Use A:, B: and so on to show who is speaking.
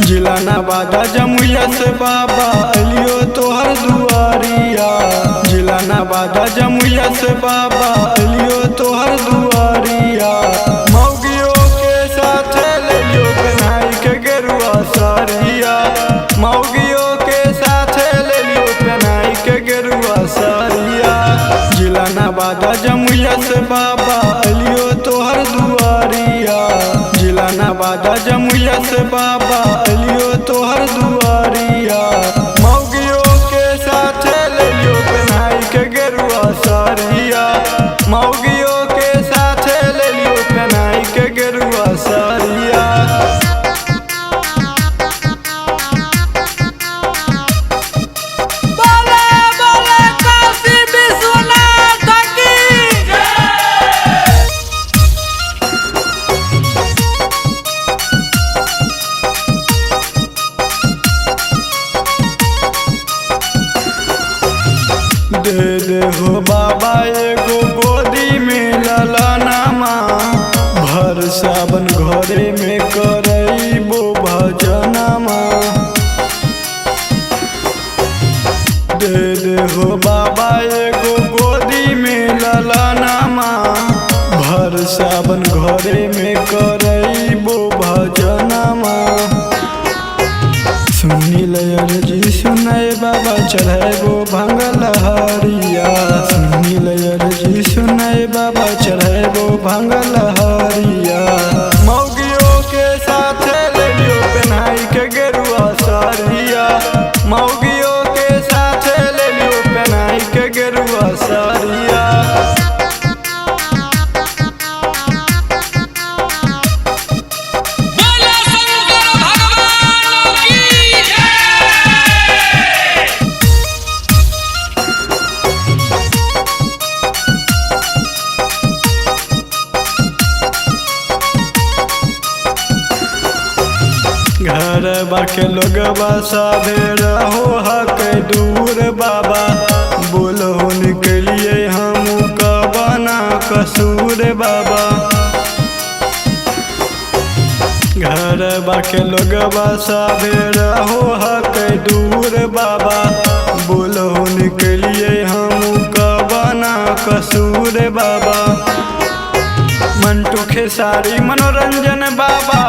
A: जिला नवादा जमुइया से बाबा अलियो तोहर दुआरिया। जिला नवादा जमुइया से बाबा अलियो तोहर दुआरिया। मौगियों के साथ ले लियो पहनाई के गेरुआ सारिया। मौगियों के साथ ले लियो पहनाई के गेरुआ सारिया। जिला नवादा जमुइया से बाबा अलियो तोहर दुआरिया। जिला नवादा जमुइया से बाबा अलियो तोहर दुआरिया। मौगियों के साथ ले लियो पहनाई के गेरुआ सारिया। मौगियों के साथ ले लियो पहनाई के गेरुआ सारिया। दे दे हो बाबा एगो गोदी में ललनामा। भर सावन घरे में करइबो भजनमा। दे दे हो बाबा एगो गोदी में ललनामा। भर सावन घरे में करइबो भजनमा। सुनी लयरजी सुनाए बाबा चढ़ाएगो भांगल हरिया। सुनी लयरजी सुनाए बाबा चढ़ाएगो भांगल हरिया। मौगियों के साथ ले लियो पहनाई के गेरुआ सारिया। मौगियों के साथ ले लियो पहनाई के गेरुआ सारिया। घर बाके लोग साधे रहो हक दूर बाबा। बोलो निकलिए हम कबना कसूर बाबा। घर बाके लोग साधे रहो हक दूर बाबा। बोलो निकलिए हम कबना कसूर बाबा। मंटू खेसारी मनोरंजन बाबा